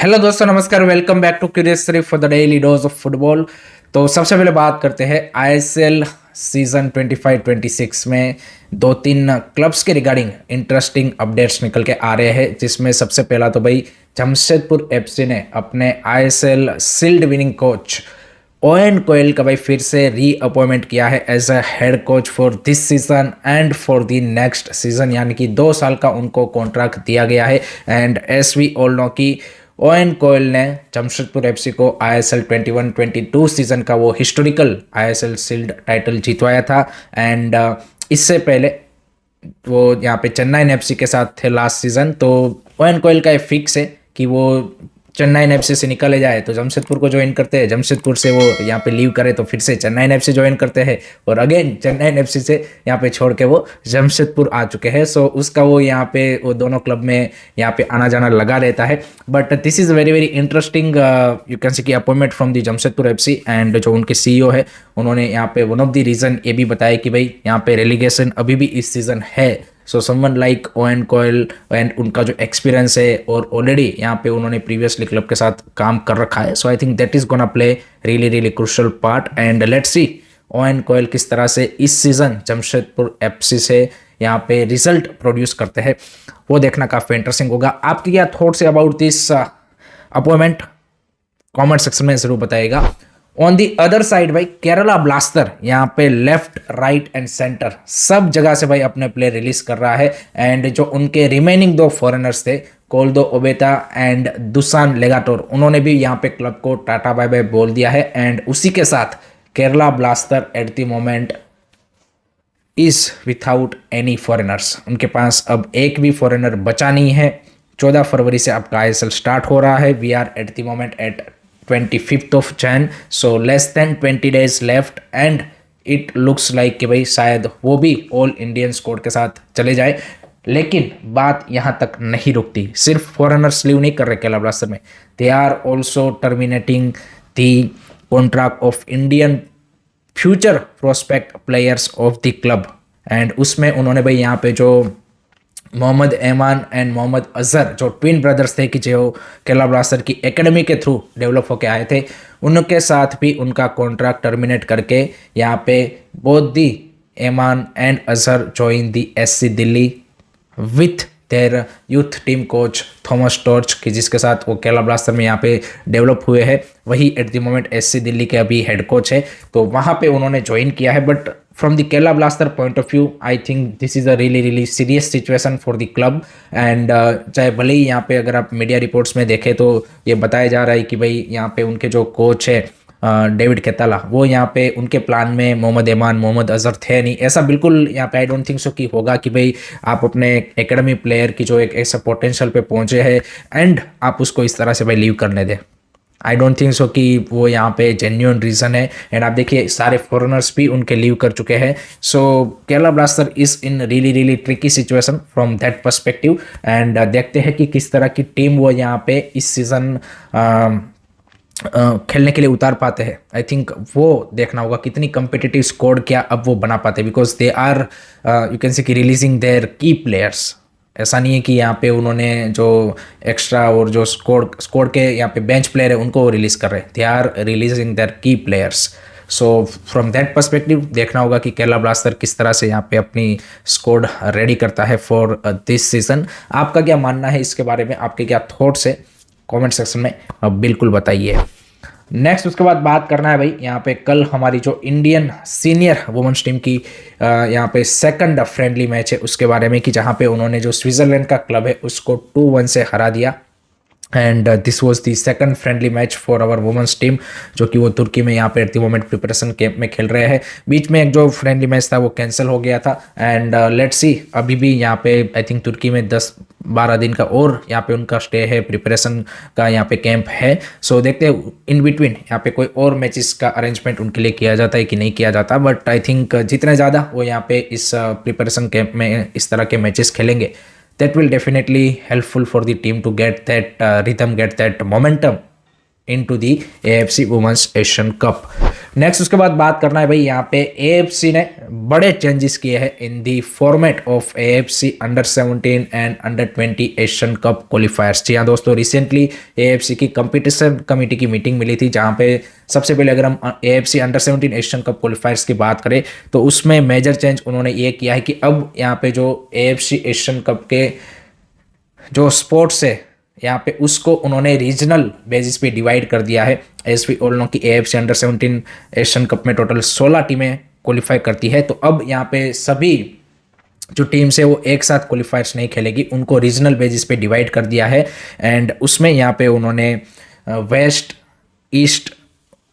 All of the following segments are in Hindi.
हेलो दोस्तों, नमस्कार। वेलकम बैक टू क्यूरियस सिर्फ for the daily dose of football. तो सबसे पहले बात करते हैं आईएसएल सीजन 25-26 में दो तीन क्लब्स के रिगार्डिंग इंटरेस्टिंग अपडेट्स निकल के आ रहे हैं, जिसमें सबसे पहला तो भाई जमशेदपुर एफसी ने अपने ISL shield winning coach Owen Coyle का भाई फिर से री अपॉइंटमेंट किया है as a head coach for this season and for the next season, यानी कि 2 साल का उनको कॉन्ट्रैक्ट दिया गया है। And S V all know की ओएन कोयल ने जमशेदपुर एफसी को आईएसएल 21-22 सीजन का वो हिस्टोरिकल आईएसएल शील्ड टाइटल जीतवाया था। एंड इससे पहले वो यहाँ पे चेन्नई एफसी के साथ थे लास्ट सीजन। तो ओएन कोयल का एक फिक्स है कि वो चेन्नई एफसी से निकले जाए तो जमशेदपुर को ज्वाइन करते हैं, जमशेदपुर से वो यहाँ पे लीव करे तो फिर से चेन्नई एफसी ज्वाइन करते हैं, और अगेन चेन्नई एफसी से यहाँ पे छोड़ के वो जमशेदपुर आ चुके हैं। सो उसका वो यहाँ पे वो दोनों क्लब में यहाँ पे आना जाना लगा रहता है। But this is very very interesting you can see की appointment from the Jamshedpur FC. And जो उनके सीईओ है उन्होंने यहाँ पे वन ऑफ द रीज़न ये भी बताया कि भाई यहाँ पे रेलीगेशन अभी भी इस सीज़न है। So someone like Owen Coyle and उनका जो एक्सपीरियंस है और ऑलरेडी यहाँ पे उन्होंने प्रीवियसली क्लब के साथ काम कर रखा है। So I think that is gonna play really really crucial part. And let's see Owen Coyle किस तरह से इस सीजन जमशेदपुर एफसी से यहाँ पे रिजल्ट प्रोड्यूस करते हैं, वो देखना काफ़ी इंटरेस्टिंग होगा। आपके क्या थॉट्स है about this appointment, comment section में जरूर बताइएगा। ऑन दी अदर साइड भाई केरला ब्लास्टर यहाँ पे लेफ्ट राइट एंड सेंटर सब जगह से भाई अपने प्लेयर रिलीज कर रहा है। एंड जो उनके रिमेनिंग 2 फॉरेनर्स थे कोल्दो ओबेता एंड दुसान लेगाटोर, उन्होंने भी यहाँ पे क्लब को टाटा बाय बाय बोल दिया है। एंड उसी के साथ Kerala blaster eight the moment is without any foreigners, उनके पास अब एक भी फॉरेनर बचा नहीं है। 14 फरवरी से आपका आईएसएल स्टार्ट हो रहा है। We are at the moment at 25th of Jan, so less than 20 days left and it looks like कि भाई शायद वो भी ऑल इंडियन स्क्वाड के साथ चले जाए। लेकिन बात यहाँ तक नहीं रुकती, सिर्फ फॉरेनर्स लीव नहीं कर रहे केरला ब्लास्टर में, they are also terminating the contract of Indian future prospect players of the club. And उसमें उन्होंने भाई यहाँ पे जो मोहम्मद ऐमान एंड मोहम्मद अजहर जो ट्विन ब्रदर्स थे कि जो केरला ब्लास्टर की एकेडमी के थ्रू डेवलप होके आए थे, उनके साथ भी उनका कॉन्ट्रैक्ट टर्मिनेट करके यहाँ पे both the ऐमान and Azhar join the SC Delhi with their youth team coach Thomas torch की, जिसके साथ वो केरला ब्लास्टर में यहाँ पे डेवलप हुए हैं। वही eight the moment SC Delhi के अभी हेड कोच है, तो वहाँ पे उन्होंने ज्वाइन किया है। But from the Kerala Blaster point of view, I think this is a really serious situation for the club. and चाहे भले ही यहाँ पे अगर आप मीडिया रिपोर्ट्स में देखें तो ये बताया जा रहा है कि भाई यहाँ पे उनके जो कोच है डेविड केताला, वो यहाँ पे उनके प्लान में मोहम्मद ऐमान मोहम्मद अजहर थे नहीं। ऐसा बिल्कुल यहाँ पे आई डोंट थिंक सो कि होगा कि भाई आप अपने एकेडमी प्लेयर की जो एक ऐसा पोटेंशियल पे पहुँचे हैं एंड आप उसको इस तरह से भाई लीव करने दें। आई डोंट थिंक सो कि वो यहाँ पे जेन्युइन रीज़न है। एंड आप देखिए सारे फॉरेनर्स भी उनके लीव कर चुके हैं। So Kerala Blaster is in really tricky situation from that perspective. And देखते हैं कि किस तरह की टीम वो यहाँ पे इस सीज़न खेलने के लिए उतार पाते हैं। आई थिंक वो देखना होगा कितनी कम्पिटिटिव स्क्वाड क्या अब वो बना पाते हैं, because they are you can say कि रिलीजिंग देयर की प्लेयर्स। ऐसा नहीं है कि यहाँ पे उन्होंने जो एक्स्ट्रा और जो स्क्वाड के यहाँ पे बेंच प्लेयर है उनको रिलीज कर रहे हैं, दे आर रिलीजिंग देयर की players. So from that perspective देखना होगा कि केरला ब्लास्टर किस तरह से यहाँ पे अपनी स्क्वाड रेडी करता है फॉर दिस सीजन। आपका क्या मानना है इसके बारे में, आपके क्या थॉट्स है कमेंट सेक्शन में बिल्कुल बताइए। नेक्स्ट उसके बाद बात करना है भाई यहाँ पे कल हमारी जो इंडियन सीनियर वुमेन्स टीम की यहाँ पे सेकंड फ्रेंडली मैच है उसके बारे में, कि जहाँ पे उन्होंने जो स्विट्जरलैंड का क्लब है उसको 2-1 से हरा दिया। And this was the second friendly match for our women's team, जो कि वो तुर्की में यहाँ पे at the moment preparation camp में खेल रहे हैं। बीच में एक जो फ्रेंडली मैच था वो कैंसिल हो गया था। एंड लेट्स सी अभी भी यहाँ पे आई थिंक तुर्की में 10-12 दिन का और यहाँ पे उनका स्टे है, प्रिपरेशन का यहाँ पे कैंप है। सो देखते हैं इन बिटवीन यहाँ पे कोई और मैचेस का अरेंजमेंट उनके लिए किया जाता है कि नहीं किया जाता। बट आई थिंक जितने ज़्यादा वो यहाँ पे इस प्रिपरेशन कैंप में इस तरह के मैचेस खेलेंगे, that will definitely helpful for the team to get that rhythm, get that momentum into the AFC Women's Asian Cup. Next उसके बाद बात करना है भाई, यहाँ पे एएफसी ने बड़े चेंजेस किए हैं in the format of AFC under 17 and under 20 Asian Cup qualifiers. जी हाँ दोस्तों, रिसेंटली एएफसी की कंपटीशन कमेटी की मीटिंग मिली थी, जहाँ पे सबसे पहले अगर हम AFC under 17 Asian Cup qualifiers की बात करें तो उसमें मेजर चेंज उन्होंने ये किया है कि अब यहाँ पे जो एएफसी एशियन कप के जो स्पोर्ट्स है यहाँ पे उसको उन्होंने रीजनल बेसिस पे डिवाइड कर दिया है। एज वी ऑल नो कि एएफसी अंडर 17 एशियन कप में टोटल 16 टीमें क्वालिफाई करती है, तो अब यहाँ पे सभी जो टीम्स है वो एक साथ क्वालिफायर्स नहीं खेलेगी, उनको रीजनल बेसिस पे डिवाइड कर दिया है। एंड उसमें यहाँ पे उन्होंने वेस्ट, ईस्ट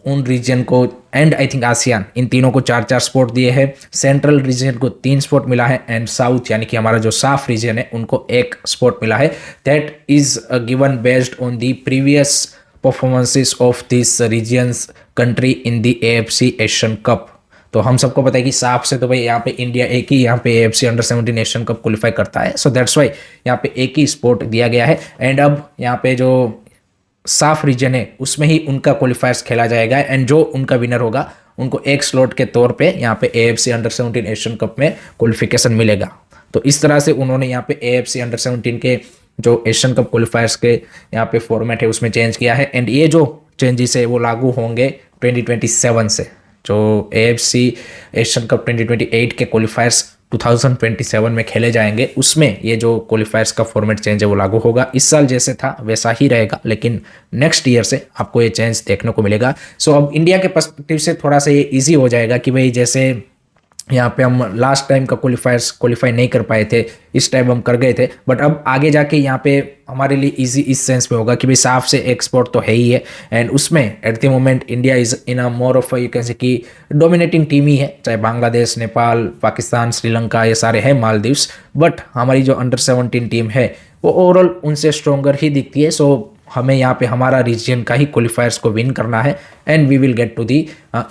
उन रीजन को एंड आई थिंक आसियान, इन तीनों को 4-4 स्पॉट दिए हैं। सेंट्रल रीजन को 3 स्पॉट मिला है एंड साउथ यानी कि हमारा जो साफ रीजन है उनको 1 स्पॉट मिला है। That is given based on the previous performances of this regions country in the AFC Asian Cup. तो हम सबको पता है कि साफ से तो भाई यहाँ पे इंडिया एक ही यहाँ पे AFC under 17 Asian cup qualify करता है, सो दैट्स वाई यहाँ पे एक ही स्पॉट दिया गया है। एंड अब यहाँ पे जो साफ रीजन है उसमें ही उनका क्वालिफायर्स खेला जाएगा एंड जो उनका विनर होगा उनको 1 स्लॉट के तौर पे यहाँ पे एएफसी अंडर 17 एशियन कप में क्वालिफिकेशन मिलेगा। तो इस तरह से उन्होंने यहाँ पे एएफसी अंडर 17 के जो एशियन कप क्वालिफायर्स के यहाँ पे फॉर्मेट है उसमें चेंज किया है। एंड ये जो चेंजेस है वो लागू होंगे 2027 से। जो एएफसी एशियन कप 2028 के क्वालिफायर्स 2027 में खेले जाएंगे उसमें ये जो क्वालिफायर्स का फॉर्मेट चेंज है वो लागू होगा। इस साल जैसे था वैसा ही रहेगा, लेकिन नेक्स्ट ईयर से आपको ये चेंज देखने को मिलेगा। सो अब इंडिया के पर्सपेक्टिव से थोड़ा सा ये इजी हो जाएगा कि भाई जैसे यहाँ पे हम लास्ट टाइम का क्वालिफाई नहीं कर पाए थे, इस टाइम हम कर गए थे, बट अब आगे जाके यहाँ पे हमारे लिए इजी इस सेंस में होगा कि भाई साफ से एक स्पोर्ट तो है ही है एंड उसमें eight the moment India is in a more of you can say कि डोमिनेटिंग टीम ही है, चाहे बांग्लादेश, नेपाल, पाकिस्तान, श्रीलंका ये सारे हैं, मालदीव्स, बट हमारी जो अंडर 17 टीम है वो ओवरऑल उनसे स्ट्रोंगर ही दिखती है। सो हमें यहाँ पे हमारा रीजन का ही क्वालिफायर्स को विन करना है and we will get to the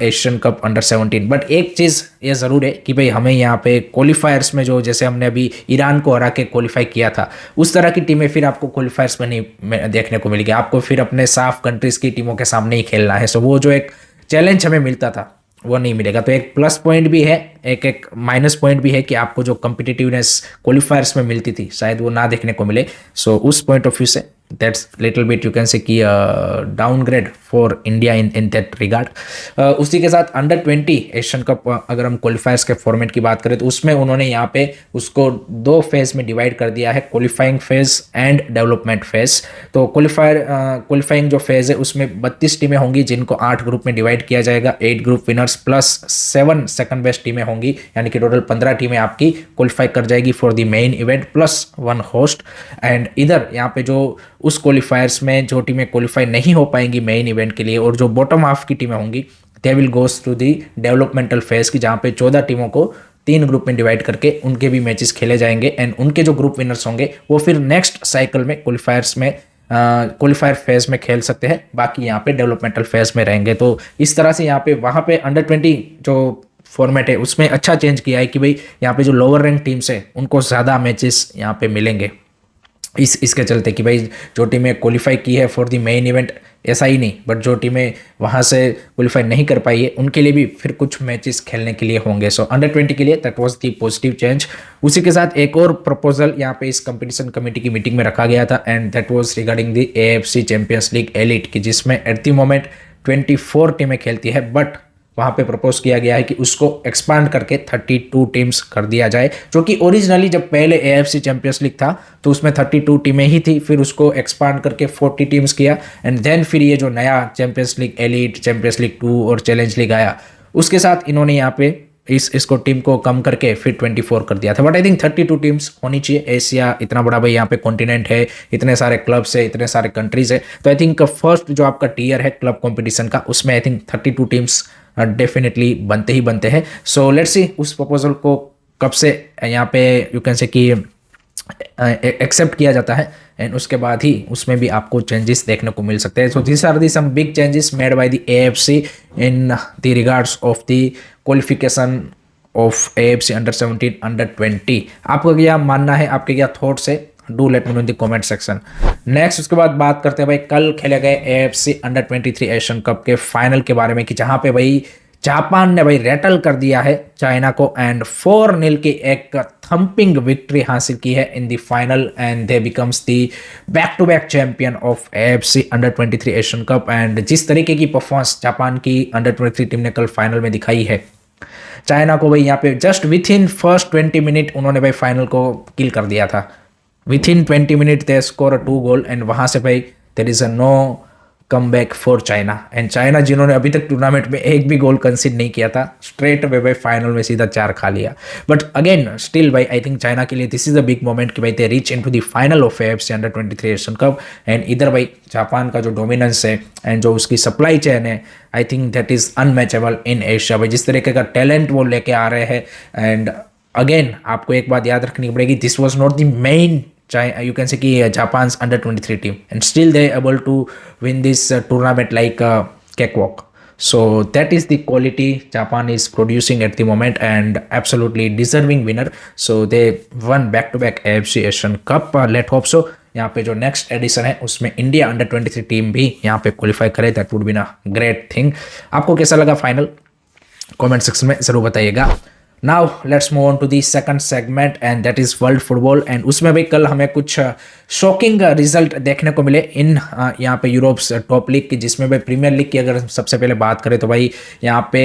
Asian Cup under 17। But एक चीज़ ये ज़रूर है कि भाई हमें यहाँ पे क्वालिफायर्स में जो जैसे हमने अभी ईरान को हरा के क्वालिफाई किया था उस तरह की टीमें फिर आपको क्वालिफायर्स में नहीं देखने को मिलेगी। आपको फिर अपने साफ कंट्रीज़ की टीमों के सामने ही खेलना है। सो वो जो एक चैलेंज हमें मिलता था वो नहीं मिलेगा। तो एक प्लस पॉइंट भी है, एक माइनस पॉइंट भी है कि आपको जो कम्पिटिटिवनेस क्वालिफायर्स में मिलती थी शायद वो ना देखने को मिले। सो उस पॉइंट ऑफ व्यू से that's little bit you can say कि downgrade for India in that regard. उसी के साथ अंडर 20 एशियन कप अगर हम क्वालिफायर्स के फॉर्मेट की बात करें तो उसमें उन्होंने यहाँ पे उसको 2 फेज में डिवाइड कर दिया है, qualifying phase and development phase. तो क्वालिफाइंग जो फेज है उसमें 32 टीमें होंगी जिनको 8 ग्रुप में डिवाइड किया जाएगा, 8 group winners plus 7 second best टीमें होंगी, यानी कि टोटल 15 टीमें आपकी क्वालिफाई कर जाएगी for the main event plus 1 host. And इधर यहाँ पे जो उस क्वालिफायर्स में जो टीमें क्वालिफाई नहीं हो पाएंगी मेन इवेंट के लिए और जो बॉटम हाफ की टीमें होंगी they will goes to the developmental phase की, जहाँ पे 14 टीमों को 3 ग्रुप में डिवाइड करके उनके भी मैचेस खेले जाएंगे एंड उनके जो ग्रुप विनर्स होंगे वो फिर नेक्स्ट साइकिल में क्वालिफायर फेज में खेल सकते हैं, बाकी यहाँ पे डेवलपमेंटल फेज में रहेंगे। तो इस तरह से यहाँ पे वहाँ पे अंडर 20 जो फॉर्मेट है उसमें अच्छा चेंज किया है कि भाई यहाँ पे जो लोअर रैंक टीम्स है उनको ज़्यादा मैचेस यहाँ पे मिलेंगे इसके चलते कि भाई जो टीमें क्वालिफाई की है फॉर द मेन इवेंट ऐसा ही नहीं, बट जो टीमें वहाँ से क्वालिफाई नहीं कर पाई है उनके लिए भी फिर कुछ मैचेस खेलने के लिए होंगे। सो अंडर 20 के लिए that was the positive change. उसी के साथ एक और प्रपोजल यहाँ पे इस कंपटीशन कमेटी की मीटिंग में रखा गया था and that was regarding the AFC champions league elite की, जिसमें एट द मोमेंट 24 टीमें खेलती है, बट वहाँ पे प्रपोज किया गया है कि उसको एक्सपांड करके 32 टीम्स कर दिया जाए, जो कि ओरिजिनली जब पहले एएफसी चैंपियंस लीग था तो उसमें 32 टीमें ही थी, फिर उसको एक्सपांड करके 40 टीम्स किया एंड देन फिर ये जो नया champions league elite, champions league 2 और चैलेंज लीग आया उसके साथ इन्होंने यहाँ पे इसको टीम को कम करके फिर 24 कर दिया था। बट आई थिंक 32 टीम्स होनी चाहिए। एशिया इतना बड़ा भाई यहाँ पे कॉन्टिनेंट है, इतने सारे क्लब्स है, इतने सारे कंट्रीज है, तो आई थिंक फर्स्ट जो आपका टीयर है क्लब कंपटीशन का उसमें आई थिंक 32 टीम्स डेफिनेटली बनते ही बनते हैं। सो लेट्स सी उस प्रपोजल को कब से यहाँ पे यू कैन से कि एक्सेप्ट किया जाता है एंड उसके बाद ही उसमें भी आपको चेंजेस देखने को मिल सकते हैं। So this are the some big changes made by the AFC in the regards of the qualification of AFC under 17 under 20। आपका क्या मानना है, आपके क्या थॉट्स है, do let me know in the comment section. Next उसके बाद बात करते हैं भाई कल खेले गए AFC अंडर-23 एशियन कप के फाइनल के बारे में कि जहां पे भाई जापान ने भाई रेटल कर दिया है चाइना को एंड 4-0 की एक थंपिंग विक्ट्री हासिल की है in the final and they becomes the back to back champion of AFC अंडर-23 एशियन कप। एंड जिस तरीके की परफॉर्मेंस जापान की अंडर-23 टीम ने कल फाइनल में दिखाई है, चाइना को भाई यहाँ पे just within first 20 minute उन्होंने भाई फाइनल को किल कर दिया था। Within 20 minute they score 2 goal and वहां से भाई there is a no come back for China and China जिन्होंने अभी तक टूर्नामेंट में एक भी गोल कंसीड नहीं किया था, स्ट्रेट वे भाई फाइनल में सीधा 4 खा लिया। बट अगेन स्टिल भाई आई थिंक चाइना के लिए this is a big moment कि भाई they reach into the final of AFC अंडर-23 एशियन कप एंड इधर भाई जापान का जो डोमिनेंस है एंड जो उसकी सप्लाई चेन है आई think that is unmatchable in Asia. भाई जिस तरीके का टैलेंट वो लेके आ रहे हैं एंड अगेन आपको एक बात याद रखनी पड़ेगी, this was not the main you can say कि Japan's under-23 team and still they able to win this tournament like cakewalk. So that is the quality Japan is producing at the moment and absolutely deserving winner. So they won back to back AFC Asian Cup. Let's hope so यहाँ पे जो नेक्स्ट एडिशन है उसमें इंडिया अंडर-23 टीम भी यहाँ पे क्वालिफाई करे, दैट वुड बी ना ग्रेट थिंग। आपको कैसा लगा फाइनल कमेंट सेक्शन में जरूर बताइएगा। Now let's move on to the second segment and that is world football and उसमें भी कल हमें कुछ शॉकिंग रिजल्ट देखने को मिले इन यहाँ पे यूरोप्स टॉप लीग की, जिसमें भाई प्रीमियर लीग की अगर सबसे पहले बात करें तो भाई यहाँ पे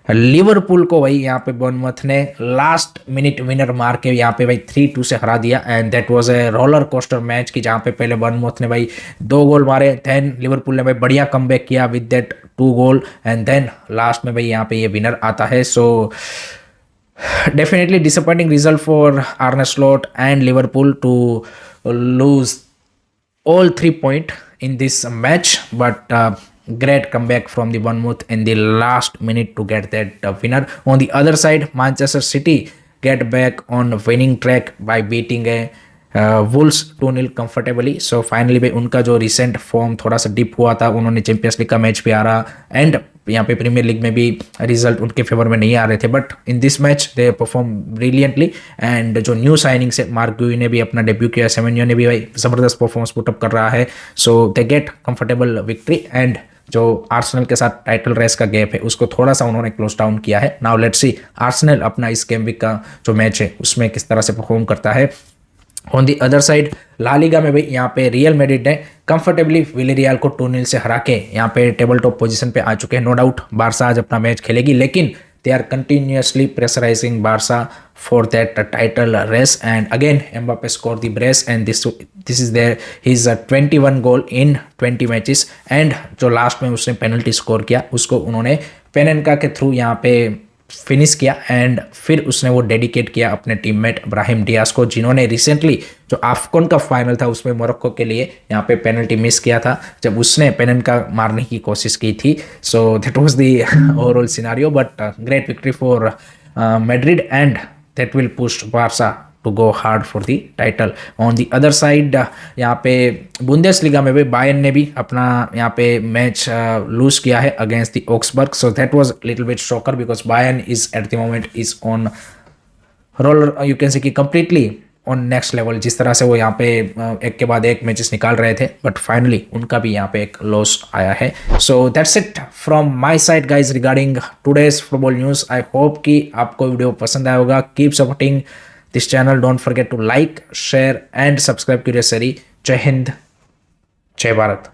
लिवरपूल को भाई यहाँ पे बॉर्नमथ ने लास्ट मिनट विनर मार के यहाँ पे भाई 3-2 से हरा दिया and that was a roller coaster match की जहाँ पे पहले बॉर्नमथ ने भाई 2 गोल मारे, देन लिवरपूल ने भाई बढ़िया कमबैक किया with that 2 goal and then last में भाई यहाँ पे ये विनर आता है। सो definitely disappointing result for Arne Slot and Liverpool to lose all 3 points in this match, but great comeback from the Bournemouth in the last minute to get that winner. On the other side, Manchester City get back on winning track by beating a Wolves 2-0 comfortably. So finally भाई उनका जो रिसेंट फॉर्म थोड़ा सा डिप हुआ था, उन्होंने चैंपियंस लीग का मैच भी आ रहा एंड यहाँ पे प्रीमियर लीग में भी रिजल्ट उनके फेवर में नहीं आ रहे थे, but in this match they perform brilliantly and जो न्यू साइनिंग से मार्क गुई ने भी अपना डेब्यू किया, सेमेन्यो ने भी भाई ज़बरदस्त परफॉर्मेंस पुटअप कर रहा है। So they get comfortable victory and जो आर्सेनल के साथ टाइटल रेस का गैप है उसको थोड़ा सा उन्होंने क्लोज डाउन किया है। नाउ लेट्स सी आर्सेनल अपना इस गेम वीक का जो मैच है उसमें किस तरह से परफॉर्म करता है। On the other side La Liga में भाई यहाँ पे रियल मैड्रिड ने कंफर्टेबली विलेरियल को 2-0 से हरा के यहाँ पे टेबल टॉप पोजीशन पे आ चुके हैं। नो डाउट बारसा आज अपना मैच खेलेगी, लेकिन they are continuously pressurising Barca for that title race and again Mbappe score the brace and this is there his 21 goal in 20 matches and जो लास्ट में उसने पेनल्टी स्कोर किया उसको उन्होंने पेनेंका के थ्रू यहाँ पे फिनिश किया एंड फिर उसने वो डेडिकेट किया अपने टीममेट ब्राहिम डियास को, जिन्होंने रिसेंटली जो अफ्रीकन का फाइनल था उसमें मोरक्को के लिए यहाँ पे पेनल्टी मिस किया था जब उसने पेनेंका मारने की कोशिश की थी। सो that was the overall scenario, but great victory for Madrid and that will push Barça to go hard for the title. On the other side यहाँ पे बुंदेसलीगा में भी बायर्न ने भी अपना यहाँ पे मैच लूज किया है against the Augsburg. So that was little bit shocker because Bayern is at the moment is on roller you can say कि कंप्लीटली ऑन नेक्स्ट लेवल, जिस तरह से वो यहाँ पे एक के बाद एक मैचेस निकाल रहे थे, बट फाइनली उनका भी यहाँ पे एक लॉस आया है। So that's it from my side guys regarding today's football news. I hope कि आपको वीडियो पसंद आया होगा। Keep supporting this channel, don't forget to like, share and subscribe. Curious Sari. Jai Hind, Jai Bharat.